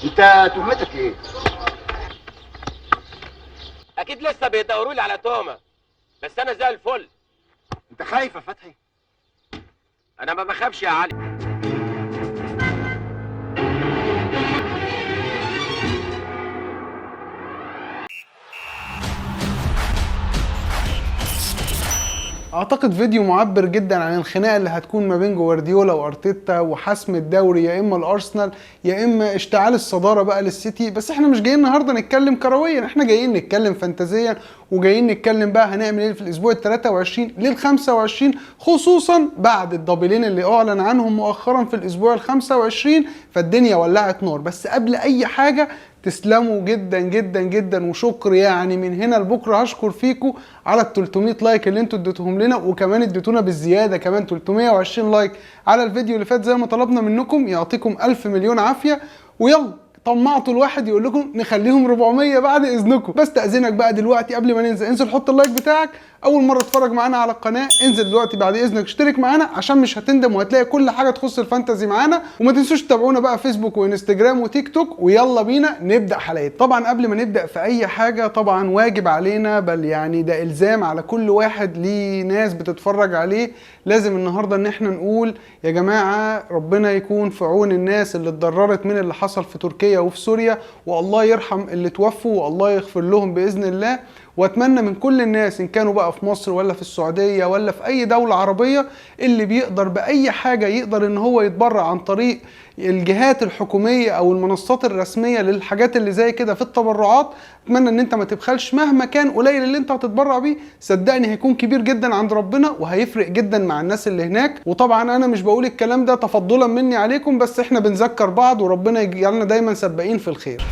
انت تهمتك ايه؟ اكيد لسه بيدوروا لي على تهمه، بس انا زي الفل. انت خايف يا فتحي؟ انا ما بخافش يا علي. اعتقد فيديو معبر جدا عن الخناقه اللي هتكون ما بين جوارديولا وارتيتا وحسم الدوري، يا اما الارسنال يا اما اشتعال الصداره بقى للسيتي. بس احنا مش جايين النهارده نتكلم كرويا، احنا جايين نتكلم فانتازيا، وجايين نتكلم بقى هنعمل ايه في الاسبوع ال 23 لل 25، خصوصا بعد الدبلين اللي اعلن عنهم مؤخرا في الاسبوع ال 25. فالدنيا ولعت نار. بس قبل اي حاجه تسلموا جدا جدا جدا، وشكر يعني من هنا لبكره هشكر فيكم على ال 300 لايك اللي انتوا اديتوهم لنا، وكمان اديتونا بالزياده كمان 320 لايك على الفيديو اللي فات زي ما طلبنا منكم. يعطيكم الف مليون عافيه. ويلا طمعتوا الواحد يقول لكم نخليهم 400 بعد اذنكم. بس تأذنك بقى دلوقتي قبل ما ننزل، انزل حط اللايك بتاعك. اول مره تتفرج معانا على القناه انزل دلوقتي بعد اذنك اشترك معانا عشان مش هتندم، وهتلاقي كل حاجه تخص الفانتازي معانا. وما تنسوش تتابعونا بقى فيسبوك وانستجرام وتيك توك. ويلا بينا نبدا حلقتنا. طبعا قبل ما نبدا في اي حاجه، طبعا واجب علينا، بل يعني ده الزام على كل واحد ليه ناس بتتفرج عليه، لازم النهارده ان احنا نقول يا جماعه ربنا يكون في عون الناس اللي اتضررت من اللي حصل في تركيا وفي سوريا، والله يرحم اللي توفوا والله يغفر لهم باذن الله. واتمنى من كل الناس ان كانوا بقى في مصر ولا في السعوديه ولا في اي دوله عربيه، اللي بيقدر باي حاجه يقدر ان هو يتبرع عن طريق الجهات الحكوميه او المنصات الرسميه للحاجات اللي زي كده في التبرعات. اتمنى ان انت ما تبخلش مهما كان قليل اللي انت هتتبرع بيه، صدقني هيكون كبير جدا عند ربنا وهيفرق جدا مع الناس اللي هناك. وطبعا انا مش بقول الكلام ده تفضلا مني عليكم، بس احنا بنذكر بعض وربنا يجعلنا دايما سباقين في الخير.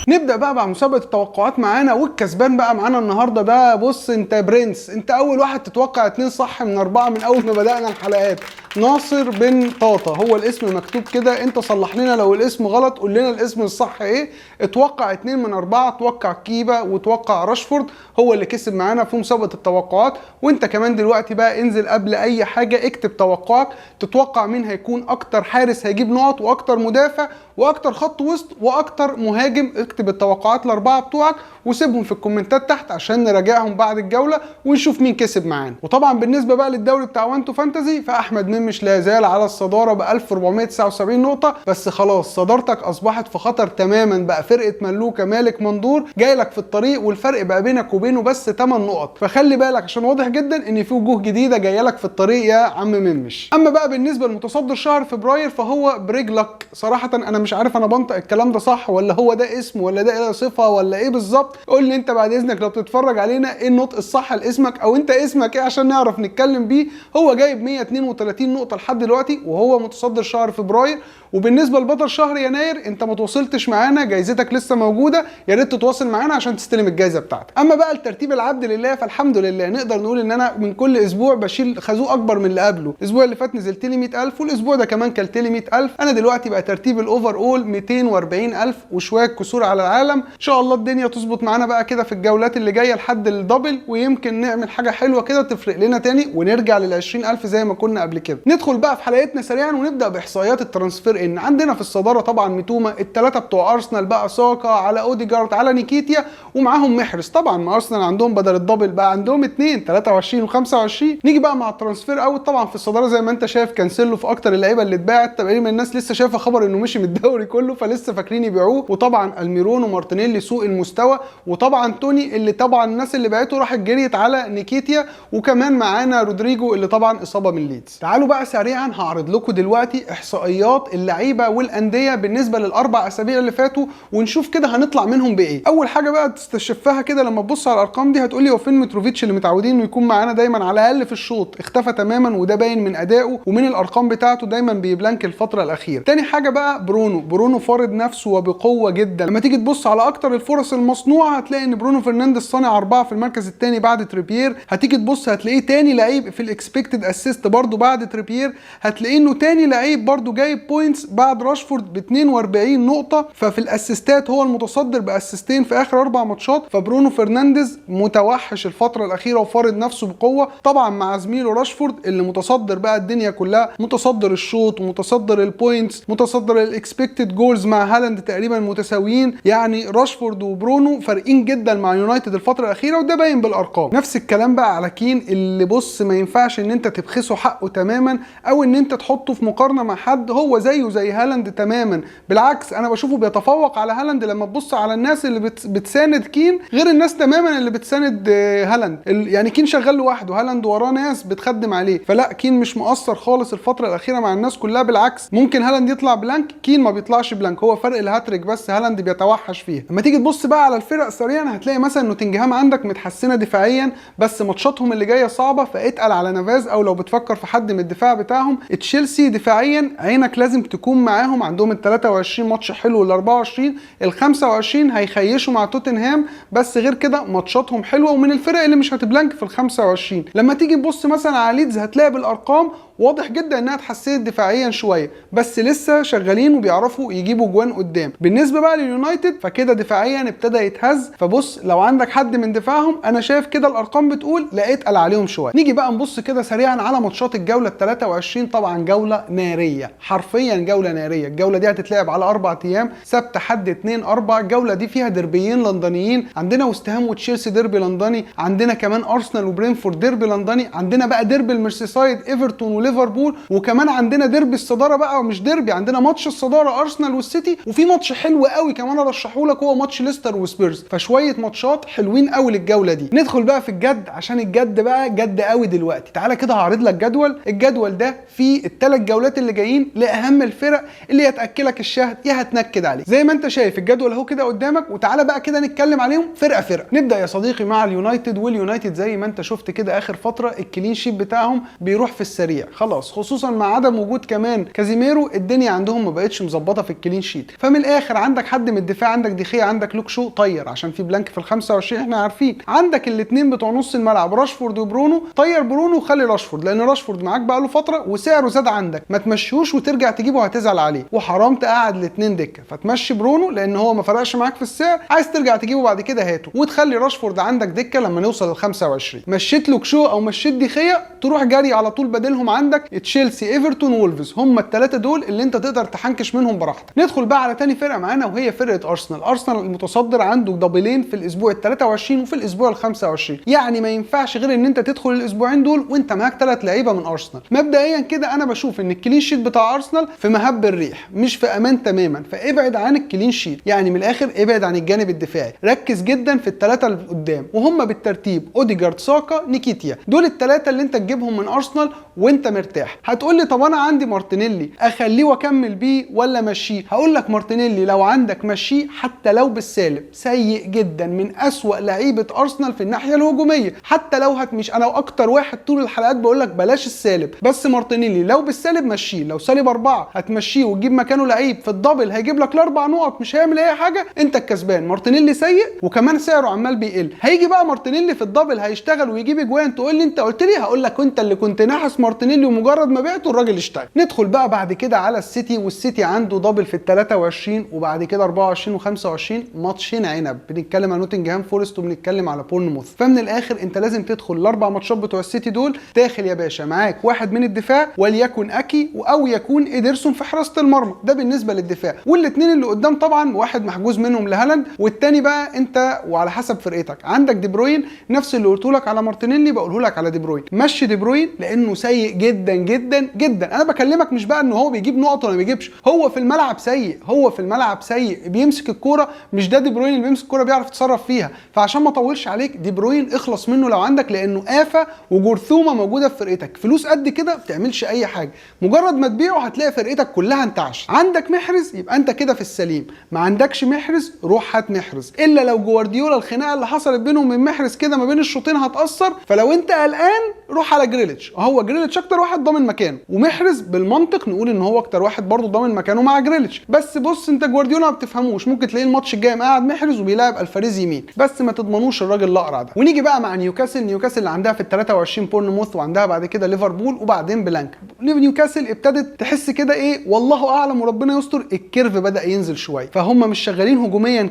نبدا بقى مع مسابقه التوقعات معانا، والكسبان بقى معانا النهارده ده بص انت برنس، انت اول واحد تتوقع 2 صح من 4 من اول ما بدانا الحلقات. ناصر بن طاطا هو الاسم مكتوب كده، انت صلح لنا لو الاسم غلط، قول لنا الاسم الصح ايه. اتوقع 2 من 4، اتوقع كيبا وتوقع راشفورد، هو اللي كسب معانا في مسابقه التوقعات. وانت كمان دلوقتي بقى انزل قبل اي حاجه اكتب توقعك، تتوقع مين هيكون اكتر حارس هيجيب نقط، واكتر مدافع، واكتر خط وسط، واكتر مهاجم. اكتب التوقعات الاربعه بتوعك وسيبهم في الكومنتات تحت عشان نراجعهم بعد الجوله ونشوف مين كسب معانا. وطبعا بالنسبه بقى للدوري بتاع وانتو فانتزي، فاحمد مش لا يزال على الصداره ب 1479 نقطه. بس خلاص صدارتك اصبحت في خطر تماما، بقى فرقه ملوكه مالك مندور جاي لك في الطريق، والفرق بقى بينك وبينه بس 8 نقط. فخلي بالك عشان واضح جدا ان في وجوه جديده جايه لك في الطريق يا عم ممش. اما بقى بالنسبه لمتصدر شهر فبراير فهو بريجلك. صراحه انا مش عارف انا بنطق الكلام ده صح ولا هو ده اسم ولا ده صفه ولا ايه بالظبط. قول لي انت بعد اذنك لو بتتفرج علينا ايه النطق الصح لاسمك، او انت اسمك ايه عشان نعرف نتكلم بيه. هو جايب 132 نقطه لحد دلوقتي وهو متصدر شهر فبراير. وبالنسبه لبطل شهر يناير انت ما تواصلتش معانا، جايزتك لسه موجوده، يا ريت تتواصل معانا عشان تستلم الجايزه بتاعتك. اما بقى الترتيب العبد لله فالحمد لله، نقدر نقول ان انا من كل اسبوع بشيل خازوق اكبر من اللي قبله. الاسبوع اللي فات نزلت لي 100000 والاسبوع ده كمان كلت لي 100000. انا دلوقتي بقى ترتيب الاوفر اول 240000 وشويه كسور على العالم. ان شاء الله الدنيا تظبط معانا بقى كده في الجولات اللي جايه لحد الدبل، ويمكن نعمل حاجه حلوه كده تفرق لنا تاني ونرجع لل 20000 زي ما كنا قبل كده. ندخل بقى في حلقتنا سريعا ونبدا باحصائيات الترانسفير. ان عندنا في الصداره طبعا ميتوما، الثلاثه بتوع ارسنال بقى ساكا على اوديجارد على نيكيتيا، ومعاهم محرز. طبعا ما ارسنال عندهم بدل الدبل بقى عندهم 2 23 و25. نيجي بقى مع الترانسفير اوت. طبعا في الصداره زي ما انت شايف كانسيلو في اكتر اللعيبه اللي اتباعت، تقريبا الناس لسه شايفه خبر انه مشي من الدوري كله فلسه فاكرين يبيعوه. وطبعا الميرون ومارتينيلي سوء المستوى، وطبعا توني اللي طبعا الناس اللي بعته راحت جريت على نيكيتيا، وكمان معانا رودريجو اللي طبعا اصابه من ليدز. تعالوا بقى سريعا هعرض لكم دلوقتي احصائيات اللعيبه والانديه بالنسبه للاربع اسابيع اللي فاتوا، ونشوف كده هنطلع منهم بايه. اول حاجه بقى تستشفها كده لما تبص على الارقام دي هتقول لي هو فين متروفيتش اللي متعودين انه يكون معانا دايما على الاقل في الشوط؟ اختفى تماما، وده باين من ادائه ومن الارقام بتاعته، دايما بيبلانك الفتره الاخيره. تاني حاجه بقى برونو فارض نفسه وبقوه جدا. لما تيجي تيجي تبص على اكتر الفرص المصنوعه هتلاقي ان برونو فرنانديز صانع 4 في المركز الثاني بعد تريبير. هتيجي تبص هتلاقيه تاني لعيب في الاكسبكتد اسيست برده بعد تريبير. هتلاقيه انه تاني لعيب برده جايب بوينتس بعد راشفورد ب 42 نقطه. ففي الاسيستات هو المتصدر باسيستين في اخر 4 ماتشات. فبرونو فرنانديز متوحش الفتره الاخيره وفارض نفسه بقوه، طبعا مع زميله راشفورد اللي متصدر بقى الدنيا كلها، متصدر الشوط ومتصدر البوينتس، متصدر الاكسبكتد جولز مع هالاند تقريبا متساويين. يعني راشفورد وبرونو فارقين جدا مع يونايتد الفتره الاخيره، وده باين بالارقام. نفس الكلام بقى على كين اللي بص ما ينفعش ان انت تبخسه حقه تماما او ان انت تحطه في مقارنه مع حد هو زيه زي هالاند تماما. بالعكس انا بشوفه بيتفوق على هالاند لما تبص على الناس اللي بتساند كين غير الناس تماما اللي بتساند هالاند. يعني كين شغال لوحده، هالاند وراه ناس بتخدم عليه. فلا كين مش مؤثر خالص الفتره الاخيره مع الناس كلها، بالعكس ممكن هالاند يطلع بلانك كين ما بيطلعش بلانك، هو فرق الهاتريك بس هالاند بيتوحش فيها. لما تيجي تبص بقى على الفرق سريعا هتلاقي مثلا نوتنجهام عندك متحسنه دفاعيا بس ماتشاتهم اللي جايه صعبه، فاتقل على نافاز او لو بتفكر في حد من الدفاع بتاعهم. تشيلسي دفاعيا عينك لازم تكون معاهم، عندهم ال 23 ماتش حلو، ال 24 ال 25 هيخيشوا مع توتنهام، بس غير كده ماتشاتهم حلوه ومن الفرق اللي مش هتبلانك في ال 25. لما تيجي تبص مثلا على ليدز هتلاقي بالارقام واضح جدا انها اتحسنت دفاعيا شويه، بس لسه شغالين وبيعرفوا يجيبوا جوان قدام. بالنسبه بقى لليونايتد فكده دفاعيا ابتدى يتهز، فبص لو عندك حد من دفاعهم انا شايف كده الارقام بتقول لا اتقل عليهم شويه. نيجي بقى نبص كده سريعا على ماتشات الجوله ال 23. طبعا جوله ناريه، حرفيا جوله ناريه. الجوله دي هتتلعب على 4 ايام، سبت حد 2 4. الجوله دي فيها دربيين لندنيين، عندنا وست هام وتشيلسي ديربي لندني، عندنا كمان ارسنال وبرينفورد ديربي لندني، عندنا بقى ديربي الميرسيسايد ايفرتون وليفربول، وكمان عندنا ديربي الصداره بقى مش ديربي، عندنا ماتش الصداره ارسنال والسيتي، وفي ماتش حلو قوي كمان ارشحه لك هو ماتش ليستر وسبيرز. فشويه ماتشات حلوين قوي للجوله دي. ندخل بقى في الجد عشان الجد بقى جد قوي دلوقتي. تعالى كده هعرض لك جدول. الجدول ده فيه ال3 جولات اللي جايين لاهم الفرق اللي هتاكلك الشهد يا هتنكد عليه. زي ما انت شايف الجدول اهو كده قدامك، وتعالى بقى كده نتكلم عليهم فرقه فرقه. نبدا يا صديقي مع اليونايتد. واليونايتد زي ما انت شفت كده اخر فتره الكلين شيت بتاعهم بيروح في السريع خلاص، خصوصا مع عدم وجود كمان كازيميرو الدنيا عندهم ما بقتش مظبطه في الكلين شيت. فمن الاخر عندك حد من الدفاع، عندك ديخيا، عندك لوك شو طير عشان في بلانك في ال 25 احنا عارفين. عندك الاثنين بتوع نص الملعب راشفورد وبرونو، طير برونو وخلي راشفورد لان راشفورد معاك بقى له فتره وسعره زاد عندك، ما تمشيهوش وترجع تجيبه هتزعل عليه، وحرام تقعد الاثنين دكه. فتمشي برونو لان هو ما فرقش معاك في السعر، عايز ترجع تجيبه بعد كده هاته، وتخلي راشفورد عندك دكه لما نوصل ل 25. مشيت لوك شو او مشيت ديخيا تروح جري على طول بديلهم عندك تشيلسي ايفرتون وولفز، هم الثلاثه دول اللي انت تقدر تحنكش منهم براحتك. ندخل بقى على تاني فرقه معانا وهي فرقه ارسنال. ارسنال المتصدر عنده دبلين في الاسبوع ال 23 وفي الاسبوع ال 25، يعني ما ينفعش غير ان انت تدخل الاسبوعين دول وانت معاك 3 لعيبه من ارسنال. مبدئيا كده انا بشوف ان الكلين شيت بتاع ارسنال في مهب الريح مش في امان تماما، فابعد عن الكلين شيت، يعني من الاخر ابعد عن الجانب الدفاعي، ركز جدا في الثلاثه اللي قدام وهم بالترتيب اوديجارد ساكا نيكيتيا. دول الثلاثه اللي انت تجيبهم من ارسنال وانت مرتاح. هتقول لي طب انا عندي مارتينيلي اخليه واكمل بيه ولا مشيه؟ هقول لك مارتينيلي لو عندك مشيه حتى لو بالسالب، سيء جدا من اسوأ لعيبه ارسنال في الناحيه الهجوميه. حتى لو هتمش انا اكتر واحد طول الحلقات بقول لك بلاش السالب، بس مارتينيلي لو بالسالب مشيه، لو سالب 4 هتمشيه وتجيب مكانه لعيب في الدبل هيجيب لك ال4 نقط مش هيعمل اي حاجه، انت الكسبان. مارتينيلي سيء وكمان سعره عمال بيقل. هيجي بقى مارتينيلي في الدبل هيشتغل ويجيب اجوان، تقول لي انت قلت لي، هقول لك انت اللي كنت ناحس مارتينيلي ومجرد ما بعته الراجل اشتغل. ندخل بقى بعد كده على السيتي، والسيتي عنده دبل في ال 23 وبعد كده 24 و25 ماتشين عنب. بنتكلم على نوتنجهام فورست وبنتكلم على بورنموث. فمن الاخر انت لازم تدخل ال4 ماتشات بتوع السيتي دول داخل يا باشا معاك واحد من الدفاع وليكن اكي او يكون ايدرسون في حراسه المرمى، ده بالنسبه للدفاع. والاثنين اللي قدام طبعا واحد محجوز منهم لهالاند والتاني بقى انت وعلى حسب فرقتك. عندك دي بروين نفس اللي قلته لك على مارتينيلي بقوله لك على دي بروين، مشي دي بروين لانه سيء جدا جدا جدا. انا بكلمك مش بقى ان هو بيجيب نقط ولا ما بيجيبش، هو في الملعب سيء، هو في الملعب سيء، بيمسك الكوره مش ده دي بروين اللي بيمسك الكوره بيعرف يتصرف فيها. فعشان ما اطولش عليك دي بروين اخلص منه لو عندك، لانه آفة وجرثومه موجوده في فرقتك، فلوس قد كده ما بتعملش اي حاجه، مجرد ما تبيعه هتلاقي فرقتك كلها انتعش. عندك محرز يبقى انت كده في السليم، ما عندكش محرز روح هات محرز، الا لو جوارديولا الخناقه اللي حصلت بينهم من محرز كده ما بين الشوطين هتاثر. فلو انت قلقان روح على جريليتش، هو جريليتش اكتر واحد ضامن مكانه، ومحرز بالمنطق نقول ان هو اكتر واحد برضه ضامن مكانه مع جريليتش. بس بص انت جوارديولا ما بتفهموش، ممكن تلاقيه الماتش الجاي مقعد محرز وبيلاعب الفاريز يمين، بس ما تضمنوش الراجل الاقرع ده. ونيجي بقى مع نيوكاسل اللي عندها في ال 23 بورنموث، وعندها بعد كده ليفربول وبعدين بلانك. نيوكاسل ابتدت تحس كده ايه، والله اعلم وربنا يستر، الكيرف بدا ينزل شويه، فهم مش شغالين هجوميا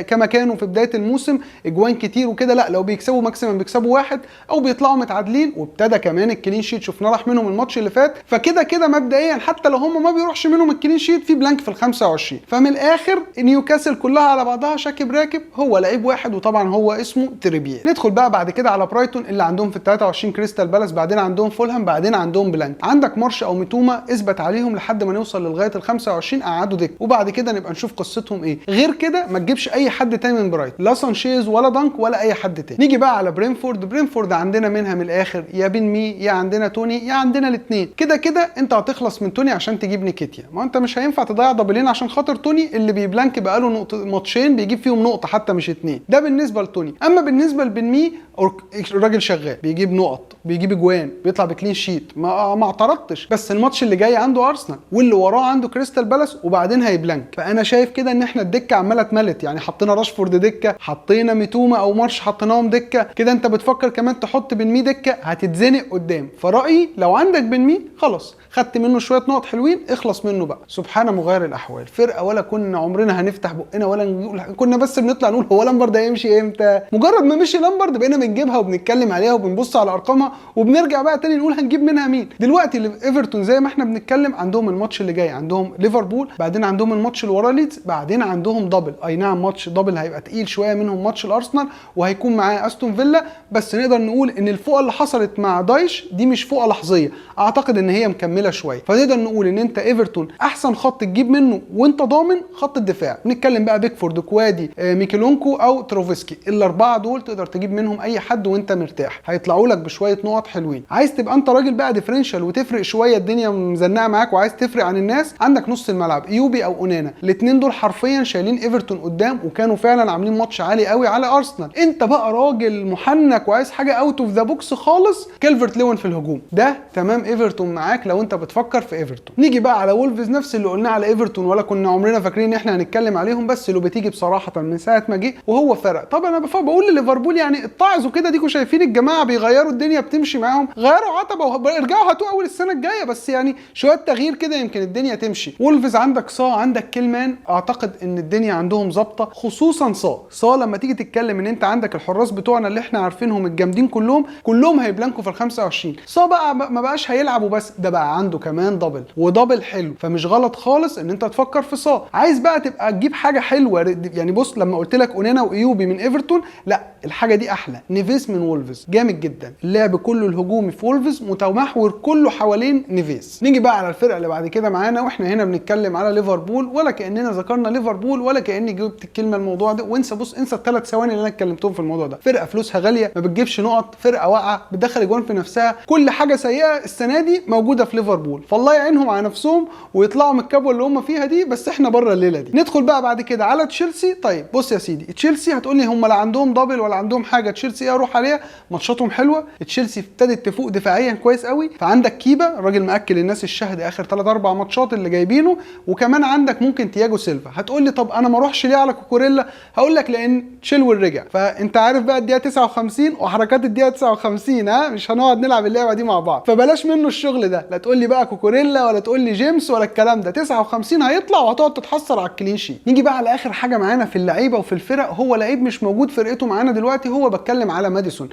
كما كانوا في بدايه الموسم اجوان كتير وكده، لا لو بيكسبوا ماكسيمم بيكسبوا واحد او بيطلعوا متعادلين. وابتدى كمان الكلين شيت شفنا راح منهم الماتش اللي فات، فكده كده مبدئيا حتى لو هم ما بيروحش منهم الكلين شيت في بلانك في ال 25. فمن الاخر نيوكاسل كلها على بعضها شاكب راكب، هو لعيب واحد وطبعا هو اسمه تريبيه. ندخل بقى بعد كده على برايتون اللي عندهم في ال 23 كريستال بالاس، بعدين عندهم فولهام، بعدين عندهم بلانك. عندك مارش او ميتوما اثبت عليهم لحد ما نوصل لغايه ال 25 قعدوا دك، وبعد كده نبقى نشوف قصتهم ايه. غير كده ما تجيبش اي حد تاني من برايتون، لا سانشيز ولا دانك ولا اي حد تاني. نيجي بقى على برينفورد عندنا منها من الاخر يا بن مي يا عندنا توني يا عندنا الاثنين. كده كده انت هتخلص من توني عشان تجيب نيكيتيا، ما انت مش هينفع تضيع دبلين عشان خاطر توني اللي بيبلانك بقاله ماتشين بيجيب فيهم نقطه حتى مش اتنين. ده بالنسبه لتوني. اما بالنسبه لبن مي الراجل شغال، بيجيب نقط، بيجيب اجوان، بيطلع بكلين شيت، ما اعترضتش. بس الماتش اللي جاي عنده ارسنال واللي وراه عنده كريستال بالاس وبعدين هيبلانك. فانا شايف كده ان احنا الدكه عماله اتملت، يعني حطينا راشفورد دكه، حطينا ميتوما او مارش حطيناهم دكه، كده انت بتفكر كمان تحط بن مي دكه، هتتزنق قدام. فرايي لو عندك بن مي خلاص خدت منه شويه نقط حلوين، اخلص منه بقى. سبحان مغير الاحوال، فرقه ولا كنا عمرنا هنفتح بقنا ولا نقول، كنا بس بنطلع نقول هو لامبرد هيمشي امتى. مجرد ما مشي لامبرد بقينا بنجيبها وبنتكلم عليها وبنبص على ارقامها وبنرجع بقى تاني نقول هنجيب منها مين. دلوقتي ايفرتون زي ما احنا بنتكلم عندهم الماتش اللي جاي، عندهم ليفربول، بعدين عندهم الماتش اللي وراه ليدز، بعدين عندهم دبل. اي نعم ماتش دبل هيبقى تقيل شويه، منهم ماتش الارسنال وهيكون معاه استون فيلا، بس نقدر نقول ان الفوقه اللي حصلت مع دايش دي مش فوقه لحظيه، اعتقد ان هي مكمله شويه. فنقدر نقول ان انت ايفرتون احسن خط تجيب منه وانت ضامن خط الدفاع. بنتكلم بقى بيكفورد، كوادي، ميكيلونكو او تروفسكي، الاربعه دول تقدر تجيب منهم اي حد وانت مرتاح، هيطلعوا لك بشويه نقط حلوين. عايز تبقى انت راجل بقى ديفرنشال وتفرق شويه، الدنيا مزنقه معاك وعايز تفرق عن الناس، عندك نص الملعب ايوبي او اونانا، الاثنين دول حرفيا شايلين ايفرتون قدام، وكانوا فعلا عاملين ماتش عالي قوي على ارسنال. انت بقى راجل محنك وعايز حاجه اوت اوف ذا بوكس خالص، كالفرت لوين في الهجوم ده تمام، ايفرتون معاك لو انت بتفكر في ايفرتون. نيجي بقى على وولفز، نفس اللي قلناه على ايفرتون ولا كنا عمرنا فاكرين ان احنا هنتكلم عليهم، بس اللي بتيجي بصراحه من ساعه ما جه وهو فرق. طب انا بقول لليفربول يعني اتعظوا كده، ديكوا شايفين الجماعه بيغيروا الدنيا بتمشي معاهم، غيروا عتبه وارجعوا هاتوا اول السنه الجايه، بس يعني شويه تغيير كده يمكن الدنيا تمشي. وولفز عندك عندك كيلمان، اعتقد ان الدنيا عندهم ظابطه، خصوصا صا لما تيجي تتكلم ان انت عندك الحراس بتوعنا اللي احنا عارفينهم الجامدين كلهم هيبلانكوا في ال 25. بقى ما بقاش هيلعب وبس، ده بقى عنده كمان دبل ودبل حلو، فمش غلط خالص ان انت تفكر في عايز بقى تبقى تجيب حاجه حلوه. يعني بص لما قلت لك اونانا وايوبي من ايفرتون، لا الحاجه دي احلى. نيفيس من وولفز جامد جدا، اللعب كله الهجومي في وولفز متمحور كله حوالين نيفيس. نيجي بقى على الفرقه اللي بعد كده معانا، واحنا هنا بنتكلم على ليفربول ولا كاننا ذكرنا ليفربول ولا كاني جبت الكلمه الموضوع ده، وانسى انسى الثلاث ثواني اللي انا اتكلمتهم في الموضوع ده. فرقه فلوسها غاليه، ما بتجيبش نقط، فرقه واقعه، بتدخل اجوان في نفسها، كل حاجه سيئه السنه دي موجوده في ليفربول، فالله يعينهم على نفسهم ويطلعوا من الكبوه اللي هم فيها دي، بس احنا بره الليله دي. ندخل بقى بعد كده على تشيلسي. طيب بص يا سيدي، تشيلسي هتقول لي هم لا عندهم دبل ولا عندهم حاجه، تشيلسي ايه اروح عليها، ماتشاتهم حلوه، تشيلسي ابتدت تفوق دفاعيا كويس قوي، فعندك كيبا الراجل مأكل الناس الشهد اخر 3 4 ماتشات اللي جايبينه، وكمان عندك ممكن تياجو سيلفا. هتقول لي طب انا ما اروحش ليه على كوكوريلا، هقول لك لان تشيلويل رجع، فانت عارف بقى الدقيقه 59 وحركات الدقيقه 59، ها مش هنقعد نلعب اللعبه دي مع بعض، فبلاش منه الشغل ده، لا تقول لي بقى كوكوريلا ولا تقول لي جيمس ولا الكلام ده، 59 هيطلع وهتقعد تتحسر على الكلين شيت. نيجي بقى على اخر حاجه معانا في اللعيبه وفي الفرق، هو لعيب مش موجود فرقته معانا دلوقتي، هو بتكلم على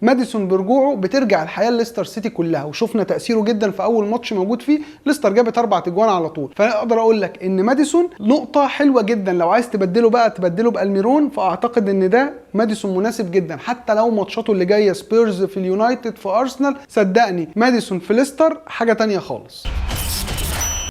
ماديسون برجوعه بترجع الحياه ليستر سيتي كلها، وشفنا تاثيره جدا في اول ماتش موجود فيه، ليستر جابت 4 اجوان على طول. فاقدر اقول لك ان ماديسون نقطه حلوه جدا، لو عايز تبدله بقى تبدله بالميرون، فاعتقد ان ده ماديسون مناسب جدا، حتى لو ماتشاته اللي جايه سبيرز في اليونايتد في ارسنال، صدقني ماديسون في ليستر حاجه تانية خالص.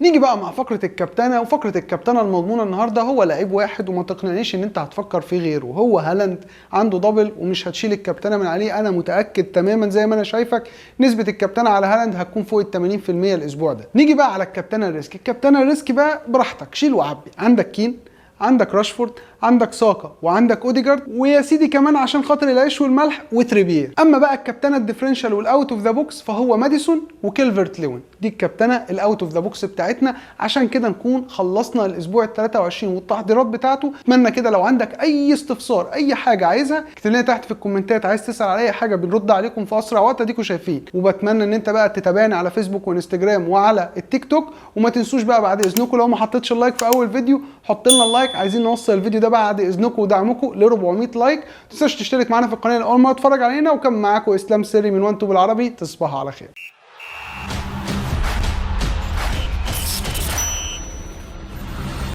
نيجي بقى مع فقرة الكابتنة، وفقرة الكابتنة المضمونة النهاردة هو لعيب واحد وما تقنعنيش ان انت هتفكر فيه غيره، هو هالاند، عنده دبل ومش هتشيل الكابتنة من عليه، انا متأكد تماما زي ما انا شايفك نسبة الكابتنة على هالاند هتكون فوق ال 80% الاسبوع ده. نيجي بقى على الكابتنة الريسك، الكابتنة الريسك بقى براحتك، شيل وعبي، عندك كين، عندك راشفورد، عندك ساكا وعندك اوديجارد، ويا سيدي كمان عشان خاطر العيش والملح وتريبير. اما بقى الكابتنه الديفرنشال والاوت اوف ذا بوكس فهو ماديسون وكيلفرت لوين. دي الكابتنه الاوت اوف ذا بوكس بتاعتنا. عشان كده نكون خلصنا الاسبوع ال 23 والتحضيرات بتاعته. اتمنى كده لو عندك اي استفسار اي حاجه عايزها اكتب لنا تحت في الكومنتات، عايز تسال على اي حاجه بنرد عليكم في اسرع وقت اديكم شايفين. وبتمنى ان انت بقى تتابعني على فيسبوك وانستجرام وعلى التيك توك. وما تنسوش بقى بعد اذنكم لو ما حطيتش اللايك في اول فيديو حط لنا اللايك، عايزين نوصل الفيديو ده بعد اذنكم ودعمكم ل 400 لايك. ما تنساش تشترك معانا في القناه اول ما تتفرج علينا. وكان معاكم اسلام سري من 1 تو بالعربي. تصبحوا على خير.